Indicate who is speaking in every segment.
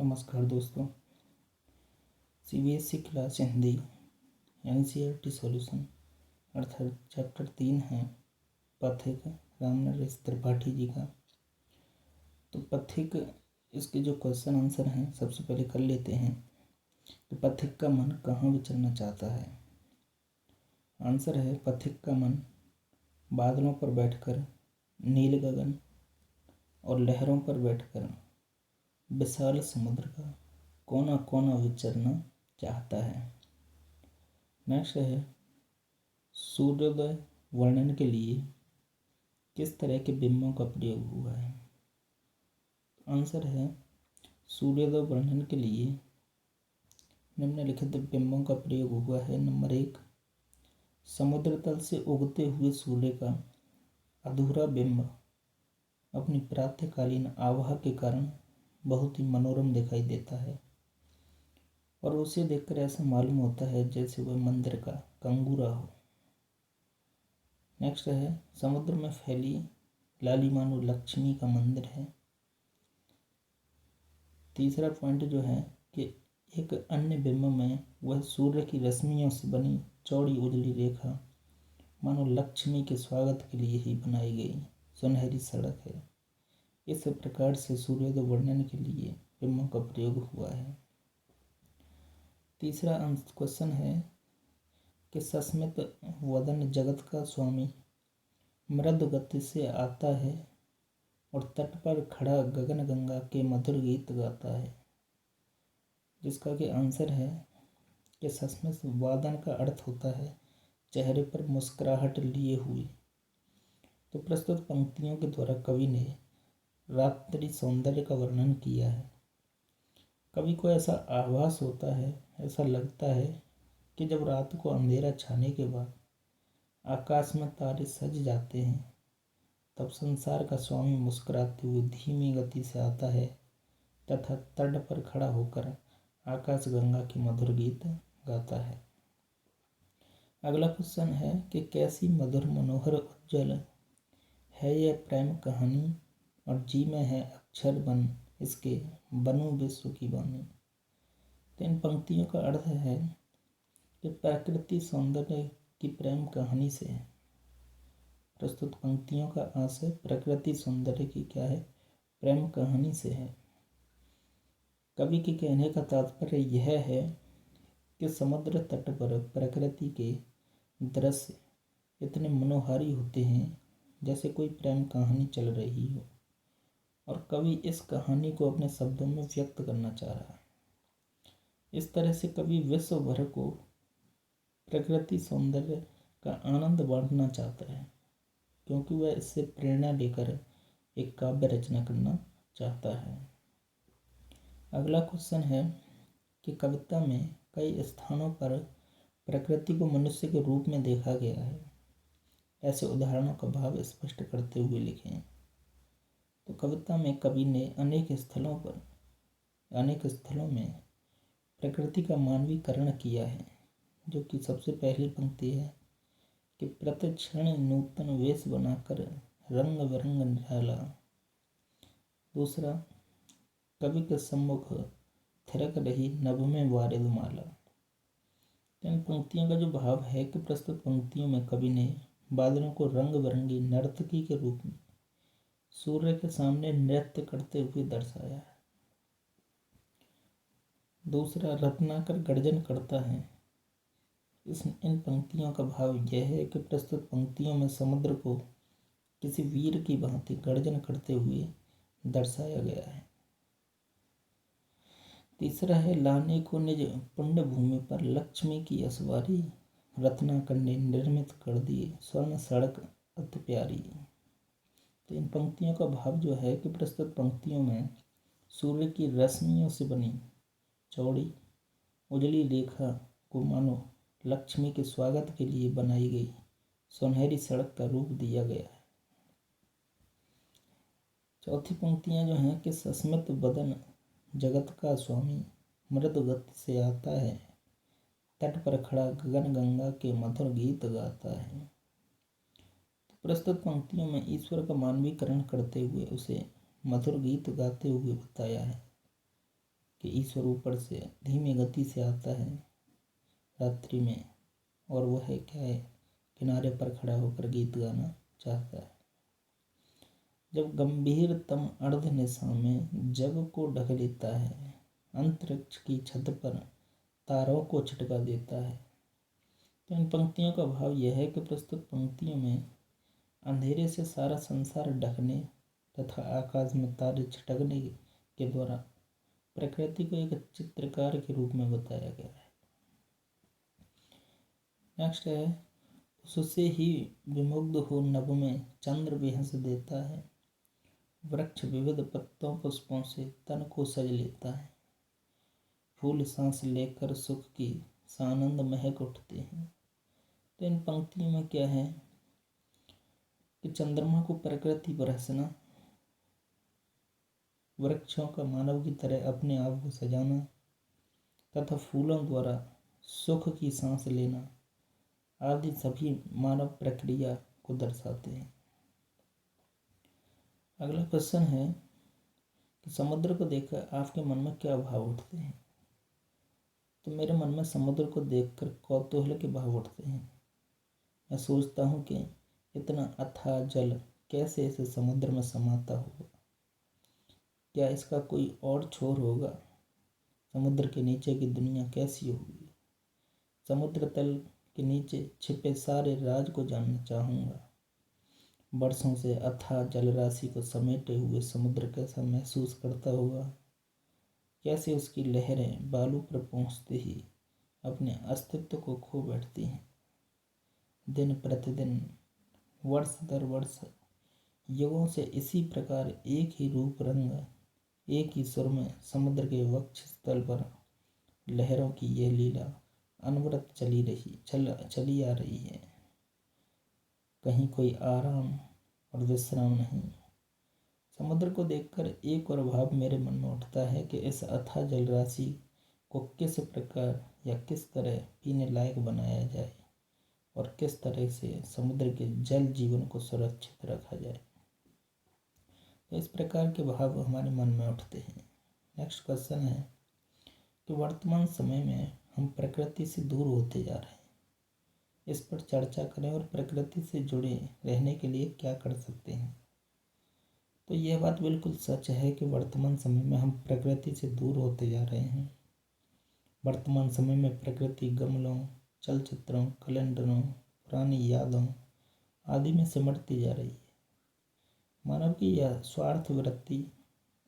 Speaker 1: नमस्कार दोस्तों। CBSE class Hindi NCERT solution अर्थात चैप्टर 3 है पथिक, रामनरेश त्रिपाठी जी का। तो पथिक, इसके जो क्वेश्चन आंसर हैं सबसे पहले कर लेते हैं। तो पथिक का मन कहाँ विचरना चाहता है? आंसर है पथिक का मन बादलों पर बैठकर नील गगन और लहरों पर बैठकर विशाल समुद्र का कोना कोना विचरना चाहता है। नेक्स्ट है सूर्योदय वर्णन के लिए किस तरह के बिंबों का प्रयोग हुआ है? आंसर है सूर्योदय वर्णन के लिए निम्नलिखित बिंबों का प्रयोग हुआ है। नंबर 1, समुद्र तल से उगते हुए सूर्य का अधूरा बिंब अपनी प्रातःकालीन आभा के कारण बहुत ही मनोरम दिखाई देता है और उसे देखकर ऐसा मालूम होता है जैसे वह मंदिर का कंगूरा हो। नेक्स्ट है समुद्र में फैली लालिमानो लक्ष्मी का मंदिर है। तीसरा पॉइंट जो है कि एक अन्य बिंब में वह सूर्य की रश्मियों से बनी चौड़ी उजली रेखा मानो लक्ष्मी के स्वागत के लिए ही बनाई गई सुनहरी सड़क है। इस प्रकार से सूर्योदय वर्णन के लिए बिंबों का प्रयोग हुआ है। तीसरा क्वेश्चन है कि सस्मित वदन जगत का स्वामी मृदु गति से आता है और तट पर खड़ा गगन गंगा के मधुर गीत गाता है, जिसका कि आंसर है कि सस्मित वादन का अर्थ होता है चेहरे पर मुस्कुराहट लिए हुए। तो प्रस्तुत पंक्तियों के द्वारा कवि ने रात्रि सौंदर्य का वर्णन किया है। कवि को ऐसा आभास होता है, ऐसा लगता है कि जब रात को अंधेरा छाने के बाद आकाश में तारे सज जाते हैं तब संसार का स्वामी मुस्कुराते हुए धीमी गति से आता है तथा तट पर खड़ा होकर आकाश गंगा के मधुर गीत गाता है। अगला क्वेश्चन है कि कैसी मधुर मनोहर उज्जवल है यह प्रेम कहानी और जी में है अक्षर बन इसके बनू विश्व की बानी। तो इन पंक्तियों का अर्थ है कि प्रकृति सौंदर्य की प्रेम कहानी से है। प्रस्तुत पंक्तियों का आशय प्रकृति सौंदर्य की क्या है? प्रेम कहानी से है। कवि के कहने का तात्पर्य यह है कि समुद्र तट पर प्रकृति के दृश्य इतने मनोहारी होते हैं जैसे कोई प्रेम कहानी चल रही हो और कवि इस कहानी को अपने शब्दों में व्यक्त करना चाह रहा है। इस तरह से कवि विश्व भर को प्रकृति सौंदर्य का आनंद बांटना चाहता है क्योंकि वह इससे प्रेरणा लेकर एक काव्य रचना करना चाहता है। अगला क्वेश्चन है कि कविता में कई स्थानों पर प्रकृति को मनुष्य के रूप में देखा गया है, ऐसे उदाहरणों का भाव स्पष्ट करते हुए लिखें। तो कविता में कवि ने अनेक स्थलों में प्रकृति का मानवीकरण किया है, जो कि सबसे पहली पंक्ति है कि प्रतिक्षण नूतन वेश बनाकर रंग बिरंग निराला। दूसरा, कवि के सम्मुख थिरक रही नभ में वारिद माला। इन पंक्तियों का जो भाव है कि प्रस्तुत पंक्तियों में कवि ने बादलों को रंग बिरंगी नर्तकी के रूप में सूर्य के सामने नृत्य करते हुए दर्शाया है। दूसरा, रत्नाकर गर्जन करता है। इन पंक्तियों का भाव यह है कि प्रस्तुत पंक्तियों में समुद्र को किसी वीर की भांति गर्जन करते हुए दर्शाया गया है। तीसरा है, लाने को निज पुण्य भूमि पर लक्ष्मी की असवारी रत्नाकर ने निर्मित कर दिए स्वर्ण सड़क अति प्यारी। तो इन पंक्तियों का भाव जो है कि प्रस्तुत पंक्तियों में सूर्य की रश्मियों से बनी चौड़ी उजली रेखा को मानो लक्ष्मी के स्वागत के लिए बनाई गई सुनहरी सड़क का रूप दिया गया है। चौथी पंक्तियां जो हैं कि सस्मित बदन जगत का स्वामी मृदु गति से आता है तट पर खड़ा गगन गंगा के मधुर गीत गाता है। प्रस्तुत पंक्तियों में ईश्वर का मानवीकरण करते हुए उसे मधुर गीत गाते हुए बताया है कि ईश्वर ऊपर से धीमी गति से आता है रात्रि में, और वह क्या है, किनारे पर खड़ा होकर गीत गाना चाहता है। जब गंभीरतम अर्ध निशा में जग को ढक लेता है, अंतरिक्ष की छत पर तारों को छिटका देता है। तो इन पंक्तियों का भाव यह है कि प्रस्तुत पंक्तियों में अंधेरे से सारा संसार ढकने तथा आकाश में तारे छिटकने के द्वारा प्रकृति को एक चित्रकार के रूप में बताया गया है। नेक्स्ट है, उससे ही विमुग्ध हो नभ में चंद्र भी हंस देता है, वृक्ष विविध पत्तों पुष्पों से तन को सज लेता है, फूल सांस लेकर सुख की सानंद महक उठते हैं। तो इन पंक्तियों में क्या है कि चंद्रमा को प्रकृति पर हंसना, वृक्षों का मानव की तरह अपने आप को सजाना तथा फूलों द्वारा सुख की सांस लेना आदि सभी मानव प्रक्रिया को दर्शाते हैं। अगला क्वेश्चन है कि समुद्र को देखकर आपके मन में क्या भाव उठते हैं? तो मेरे मन में समुद्र को देखकर कौतूहल के भाव उठते हैं। मैं सोचता हूँ कि इतना अथाह जल कैसे इस समुद्र में समाता होगा, क्या इसका कोई और छोर होगा? समुद्र के नीचे की दुनिया कैसी होगी? समुद्र तल के नीचे छिपे सारे राज को जानना चाहूँगा। बरसों से अथाह जलराशि को समेटे हुए समुद्र कैसा महसूस करता होगा, कैसे उसकी लहरें बालू पर पहुँचते ही अपने अस्तित्व को खो बैठती हैं। दिन प्रतिदिन, वर्ष दर वर्ष, युगों से इसी प्रकार एक ही रूप रंग, एक ही सुर में समुद्र के वक्ष स्थल पर लहरों की यह लीला अनवरत चली आ रही है। कहीं कोई आराम और विश्राम नहीं। समुद्र को देखकर एक और भाव मेरे मन में उठता है कि इस अथाह जलराशि को किस प्रकार या किस तरह पीने लायक बनाया जाए और किस तरह से समुद्र के जल जीवन को सुरक्षित रखा जाए। तो इस प्रकार के भाव हमारे मन में उठते हैं। नेक्स्ट क्वेश्चन है कि वर्तमान समय में हम प्रकृति से दूर होते जा रहे हैं, इस पर चर्चा करें और प्रकृति से जुड़े रहने के लिए क्या कर सकते हैं। तो यह बात बिल्कुल सच है कि वर्तमान समय में हम प्रकृति से दूर होते जा रहे हैं। वर्तमान समय में प्रकृति गमलों, चलचित्रों, कैलेंडरों, पुरानी यादों आदि में सिमटती जा रही है। मानव की यह स्वार्थ वृत्ति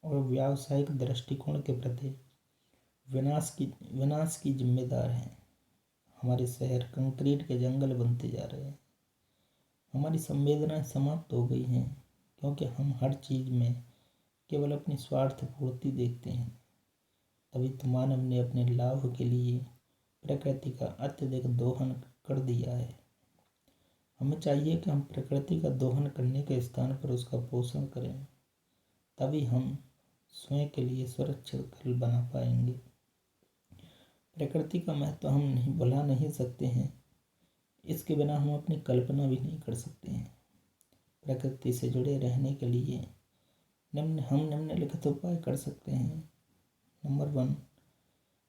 Speaker 1: और व्यावसायिक दृष्टिकोण के प्रति विनाश की जिम्मेदार है। हमारे शहर कंक्रीट के जंगल बनते जा रहे हैं। हमारी संवेदनाएं समाप्त हो गई हैं क्योंकि हम हर चीज़ में केवल अपनी स्वार्थ पूर्ति देखते हैं। तभी तो मानव ने अपने लाभ के लिए प्रकृति का अत्यधिक दोहन कर दिया है। हमें चाहिए कि हम प्रकृति का दोहन करने के स्थान पर उसका पोषण करें, तभी हम स्वयं के लिए सुरक्षित घर बना पाएंगे। प्रकृति का महत्व हम भुला नहीं सकते हैं, इसके बिना हम अपनी कल्पना भी नहीं कर सकते हैं। प्रकृति से जुड़े रहने के लिए हम निम्नलिखित उपाय कर सकते हैं। नंबर 1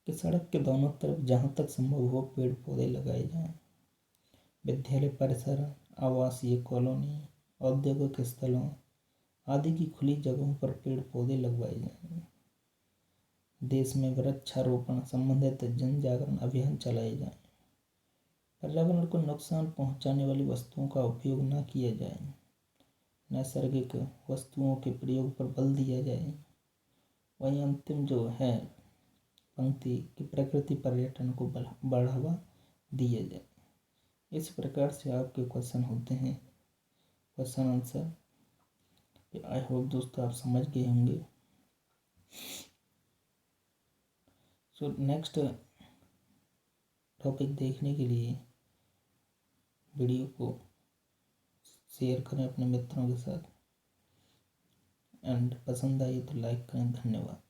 Speaker 1: कि सड़क के दोनों तरफ जहाँ तक संभव हो पेड़ पौधे लगाए जाएं। विद्यालय परिसर, आवासीय कॉलोनी, औद्योगिक स्थलों आदि की खुली जगहों पर पेड़ पौधे लगवाए जाएं। देश में वृक्षारोपण संबंधित जन जागरण अभियान चलाए जाएं। पर्यावरण को नुकसान पहुंचाने वाली वस्तुओं का उपयोग न किया जाए। नैसर्गिक वस्तुओं के प्रयोग पर बल दिया जाए। वहीं अंतिम जो है पंक्ति कि प्रकृति पर्यटन को बढ़ावा दिया जाए। इस प्रकार से आपके क्वेश्चन होते हैं, क्वेश्चन आंसर। आई होप दोस्तों आप समझ गए होंगे। सो नेक्स्ट टॉपिक देखने के लिए वीडियो को शेयर करें अपने मित्रों के साथ, एंड पसंद आई तो लाइक करें। धन्यवाद।